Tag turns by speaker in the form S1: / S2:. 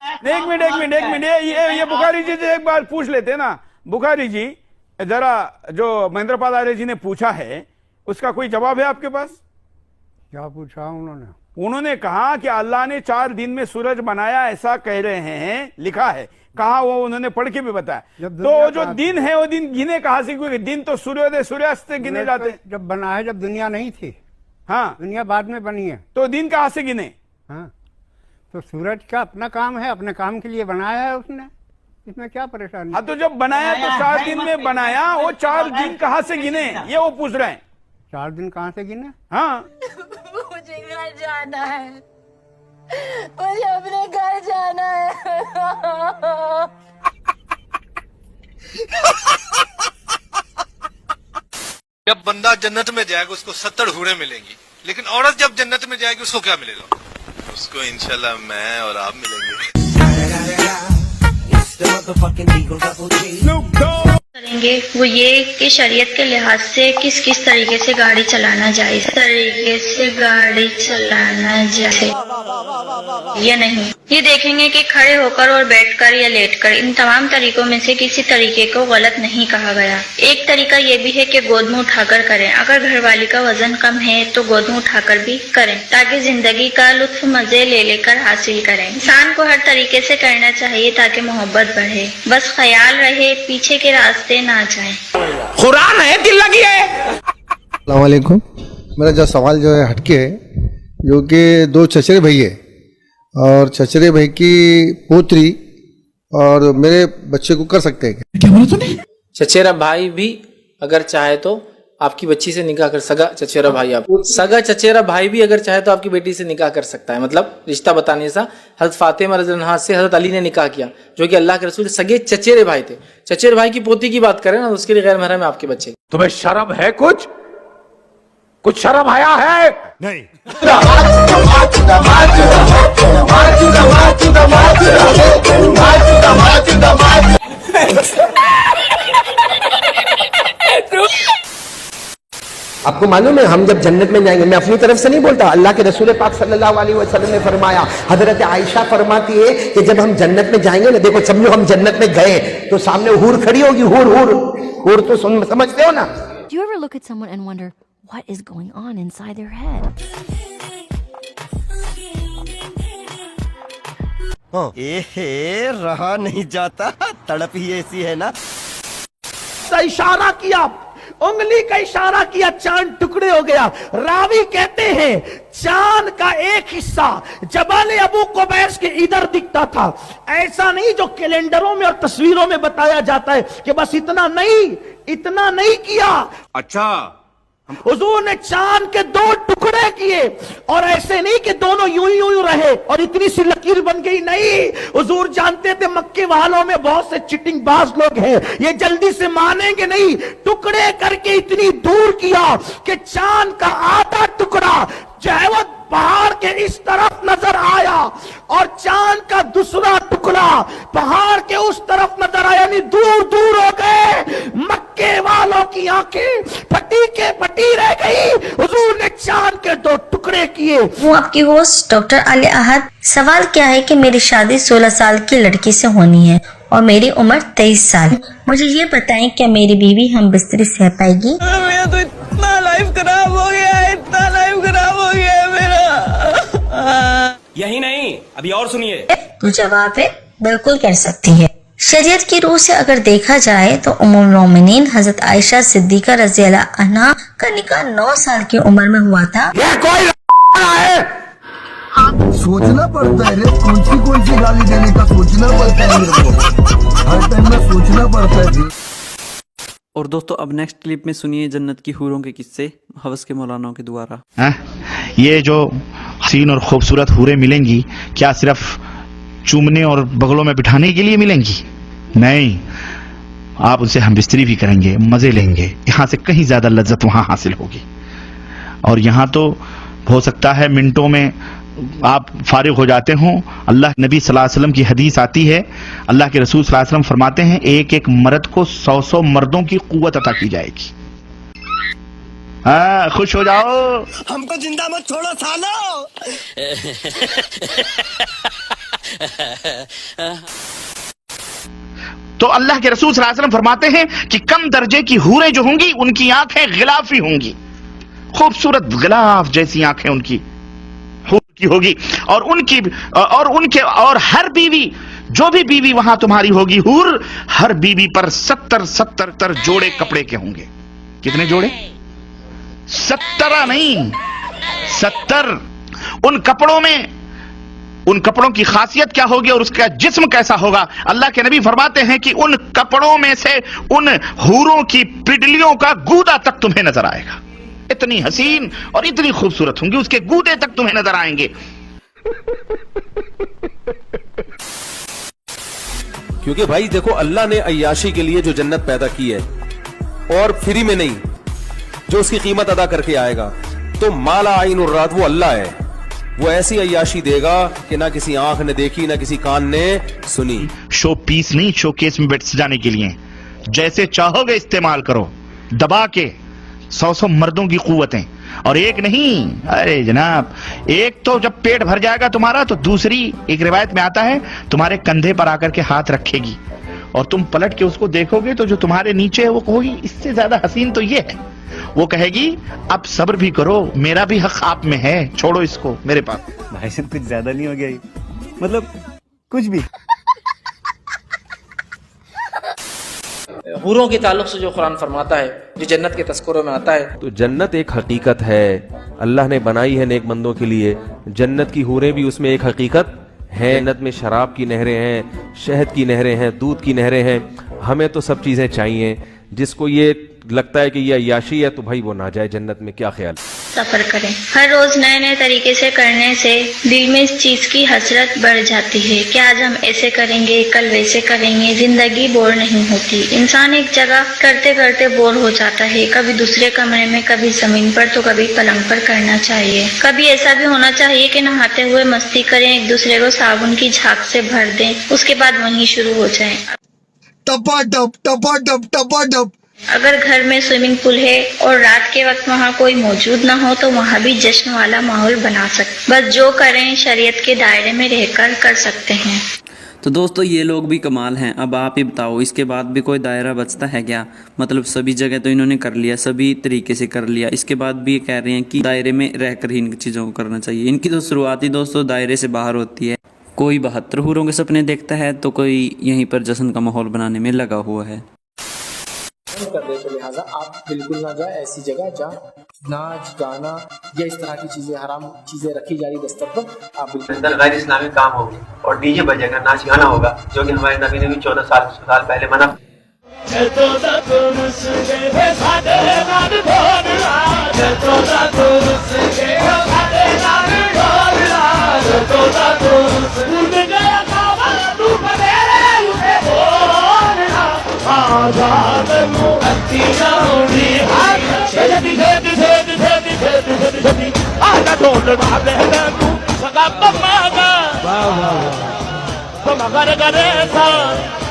S1: एक मिनट ये बुखारी जी से एक बार पूछ लेते ना। बुखारी जी जरा, जो महेंद्र पाल आर्य जी ने पूछा है उसका कोई जवाब है आपके पास?
S2: क्या पूछा उन्होंने?
S1: उन्होंने कहा कि अल्लाह ने 4 दिन में सूरज बनाया, ऐसा कह रहे हैं, लिखा है, कहा, वो उन्होंने पढ़ के भी बताया। तो जो दिन है वो दिन गिने कहां से? क्योंकि दिन तो सूर्योदय सूर्यास्त से गिने जाते हैं।
S2: जब बना है, जब दुनिया नहीं थी।
S1: हाँ,
S2: दुनिया बाद में बनी है।
S1: तो दिन कहां से गिने?
S2: हाँ, तो सूरज का अपना काम है, अपने काम के लिए बनाया है उसने, इसमें क्या परेशानी?
S1: हाँ, तो जब बनाया तो 4 दिन में बनाया, वो 4 दिन कहां से गिने, ये वो पूछ रहे हैं।
S2: 4 दिन कहाँ से गिने?
S1: हाँ,
S3: मुझे घर जाना है, मुझे अपने घर जाना है।
S4: जब बंदा जन्नत में जाएगा उसको 70 हूरें मिलेंगी, लेकिन औरत जब जन्नत में जाएगी उसको क्या मिलेगा? उसको इंशाल्लाह मैं और आप मिलेंगे।
S5: करेंगे वो ये कि शरीयत के लिहाज से किस किस तरीके से गाड़ी चलाना जायज, तरीके से गाड़ी चलाना जायज या नहीं, ये देखेंगे कि खड़े होकर और बैठकर या लेटकर, इन तमाम तरीकों में से किसी तरीके को गलत नहीं कहा गया। एक तरीका ये भी है कि गोद में उठाकर करें, अगर घरवाली का वजन कम है तो गोद में उठाकर भी करें, ताकि जिंदगी का लुत्फ मजे ले लेकर हासिल करें। इंसान को हर तरीके से करना चाहिए ताकि मोहब्बत बढ़े, बस ख्याल रहे पीछे के रास्ते ना जाए।
S1: कुरान है, दिल लगी है।
S6: अस्सलाम वालेकुम। मेरा जो सवाल जो है हटके है, जो कि 2 चचेरे भाई है और चचेरे भाई की पोत्री और मेरे बच्चे को कर सकते हैं क्या?
S7: क्या बोला तूने?
S8: चचेरा भाई भी अगर चाहे तो आपकी बच्ची से निकाह कर, सगा चचेरा भाई, आप सगा चचेरा भाई भी अगर चाहे तो आपकी बेटी से निकाह कर सकता है। मतलब रिश्ता बताने सा हज़रत फातिमा रज़ी अल्लाह अन्हा से हज़रत अली ने निकाह किया, जो कि अल्लाह के रसूल सगे चचेरे भाई थे। चचेरे भाई की पोती की बात करें ना, उसके लिए गैर महरम है आपके बच्चे।
S1: तुम्हें शर्म है? कुछ शर्म आया है? नहीं।
S9: आपको मालूम है हम जब जन्नत में जाएंगे, मैं अपनी तरफ से नहीं बोलता, अल्लाह के रसूल पाक सल्लल्लाहु अलैहि वसल्लम ने फरमाया, हजरत आयशा फरमाती है कि जब हम जन्नत में जाएंगे ना, देखो समझो हम जन्नत में गए तो सामने हूर खड़ी होगी, हूर तो समझते हो ना।
S10: Do you ever look at someone and wonder what is going on inside their head?
S9: रहा नहीं जाता, तड़प ही ऐसी है ना।
S11: इशारा किया, उंगली का इशारा किया, चांद टुकड़े हो गया। रावी कहते हैं चांद का एक हिस्सा जबल अबू कुबैस के इधर दिखता था। ऐसा नहीं जो कैलेंडरों में और तस्वीरों में बताया जाता है कि बस इतना नहीं किया।
S1: अच्छा,
S11: हुजूर ने चांद के 2 टुकड़े किए और ऐसे नहीं कि दोनों यूं रहे और इतनी सी लकीर बन गई, नहीं। हुजूर जानते थे मक्के वालों में बहुत से चिटिंग बाज लोग हैं, ये जल्दी से मानेंगे नहीं। टुकड़े करके इतनी दूर किया कि चांद का आधा टुकड़ा जो है वो पहाड़ के इस तरफ नजर आया और चांद का दूसरा टुकड़ा पहाड़ के उस तरफ नजर आया, यानी दूर हो गए। मक्के वालों की आंखें फटी रह गई। हुजूर ने चांद के 2 टुकड़े किए।
S5: वो आपकी होस्ट डॉक्टर आले अहद। सवाल क्या है कि मेरी शादी 16 साल की लड़की से होनी है और मेरी उम्र 23 साल। मुझे ये बताएं क्या मेरी बीवी हम बिस्तरी सह पाएगी?
S3: मेरा तो इतना लाइफ खराब हो गया है, इतना लाइफ खराब हो गया है मेरा।
S7: यही नहीं, अभी और सुनिए।
S5: तो जवाब है बिल्कुल कर सकती है। शरीयत की रूह से अगर देखा जाए तो उम्मुल मोमिनीन हजरत आयशा सिद्दीका रज़ी अल्लाह अन्हा का निकाह 9 साल की उम्र में हुआ था।
S1: ये कोई है?
S6: सोचना पड़ता है रे, कौन सी गाली देने का सोचना पड़ता है मेरे को, हर टाइम में सोचना पड़ता है।
S8: और दोस्तों अब नेक्स्ट क्लिप में सुनिए जन्नत की हूरों के किस्से हवस के मौलानाओं के द्वारा।
S12: ये जो हसीन और खूबसूरत हूरें मिलेंगी, क्या सिर्फ चूमने और बगलों में बिठाने के लिए मिलेंगी? नहीं, आप उनसे हम बिस्तरी भी करेंगे, मजे लेंगे, यहाँ से कहीं ज्यादा लज्जत वहां हासिल होगी। और यहाँ तो हो सकता है मिनटों में आप फारिग हो जाते हों। अल्लाह नबी सल्लल्लाहु अलैहि वसल्लम की हदीस आती है, अल्लाह के रसूल सल्लल्लाहु अलैहि वसल्लम फरमाते हैं, एक एक मर्द को 100 मर्दों की कुव्वत अता की जाएगी। हाँ, खुश हो जाओ,
S9: हमको जिंदा मत छोड़ो सालो।
S12: تو اللہ کے رسول صلی اللہ علیہ وسلم فرماتے ہیں کہ کم درجے کی حوریں جو ہوں گی ان کی آنکھیں غلافی ہوں گی، خوبصورت غلاف جیسی آنکھیں ان کی کی ہوگی، اور ہر بیوی، جو بھی بیوی وہاں تمہاری ہوگی حور، ہر بیوی پر 70 جوڑے کپڑے کے ہوں گے۔ کتنے جوڑے؟ 70 نہیں، 70۔ ان کپڑوں کی خاصیت کیا ہوگی اور اس کا جسم کیسا ہوگا؟ اللہ کے نبی فرماتے ہیں کہ ان کپڑوں میں سے ان حوروں کی پڈلیوں کا گودا تک تمہیں نظر آئے گا، اتنی حسین اور اتنی خوبصورت ہوں گی، اس کے گودے تک تمہیں نظر آئیں گے۔
S13: کیونکہ بھائی دیکھو، اللہ نے عیاشی کے لیے جو جنت پیدا کی ہے اور فری میں نہیں، جو اس کی قیمت ادا کر کے آئے گا، تو مالا عین الرات وہ اللہ ہے، وہ ایسی عیاشی دے گا کہ نہ کسی آنکھ نے دیکھی نہ کسی کان نے سنی۔
S12: شو پیس نہیں، شو کیس میں بیٹھ سجانے کے لیے، جیسے چاہو گے استعمال کرو، دبا کے 100 مردوں کی قوتیں، اور ایک نہیں، ارے جناب، ایک تو جب پیٹ بھر جائے گا تمہارا تو دوسری ایک روایت میں آتا ہے تمہارے کندھے پر آ کر کے ہاتھ رکھے گی، اور تم پلٹ کے اس کو دیکھو گے تو جو تمہارے نیچے ہے وہ کہو گی اس سے زیادہ حسین تو یہ ہے، وہ کہے گی اب صبر بھی کرو، میرا بھی حق آپ میں ہے، چھوڑو اس کو میرے پاس۔
S14: بھائی صاحب کچھ زیادہ نہیں ہو گیا یہ؟ مطلب کچھ بھی۔
S8: حوروں کے تعلق سے جو قرآن فرماتا ہے، جو جنت کے تذکروں میں آتا ہے،
S13: تو جنت ایک حقیقت ہے، اللہ نے بنائی ہے نیک بندوں کے لیے، جنت کی حوریں بھی اس میں ایک حقیقت ہے۔ جنت میں شراب کی نہریں ہیں، شہد کی نہریں ہیں، دودھ کی نہریں ہیں، ہمیں تو سب چیزیں چاہیے۔ جس کو یہ لگتا ہے کہ یہ عیاشی ہے تو بھائی وہ نہ جائے جنت میں، کیا خیال؟
S5: سفر کریں، ہر روز نئے نئے طریقے سے کرنے سے دل میں اس چیز کی حسرت بڑھ جاتی ہے کہ آج ہم ایسے کریں گے، کل ویسے کریں گے، زندگی بور نہیں ہوتی، انسان ایک جگہ کرتے کرتے بور ہو جاتا ہے، کبھی دوسرے کمرے میں، کبھی زمین پر تو کبھی پلنگ پر کرنا چاہیے، کبھی ایسا بھی ہونا چاہیے کہ نہاتے ہوئے مستی کریں، ایک دوسرے کو صابن کی جھاگ سے بھر دیں، اس کے بعد وہیں شروع ہو جائیں۔
S3: टपा टप
S5: اگر گھر میں سوئمنگ پول ہے اور رات کے وقت وہاں کوئی موجود نہ ہو تو وہاں بھی جشن والا ماحول بنا سکتے، بس جو کریں شریعت کے دائرے میں رہ کر کر سکتے ہیں۔
S15: تو دوستو یہ لوگ بھی کمال ہیں، اب آپ ہی بتاؤ اس کے بعد بھی کوئی دائرہ بچتا ہے کیا؟ مطلب سبھی جگہ تو انہوں نے کر لیا، سبھی طریقے سے کر لیا، اس کے بعد بھی یہ کہہ رہے ہیں کہ دائرے میں رہ کر ہی ان چیزوں کو کرنا چاہیے۔ ان کی تو شروعاتی دوستو دائرے سے باہر ہوتی ہے، کوئی 72 حوروں کے سپنے دیکھتا ہے تو کوئی یہیں پر جشن کا ماحول بنانے میں لگا ہوا ہے۔
S8: کر دے تو لہٰذا آپ بالکل نہ جائیں ایسی جگہ جہاں ناچ گانا یا اس طرح کی چیزیں، حرام چیزیں رکھی جا رہی دستر پر، آپ بالکل
S16: اندر غیر اسلامی کام ہوگی اور ڈی جے بجے گا، ناچ گانا ہوگا، جو کہ ہمارے نبی نے بھی 14 سال پہلے منع۔
S11: واہ واہ واہ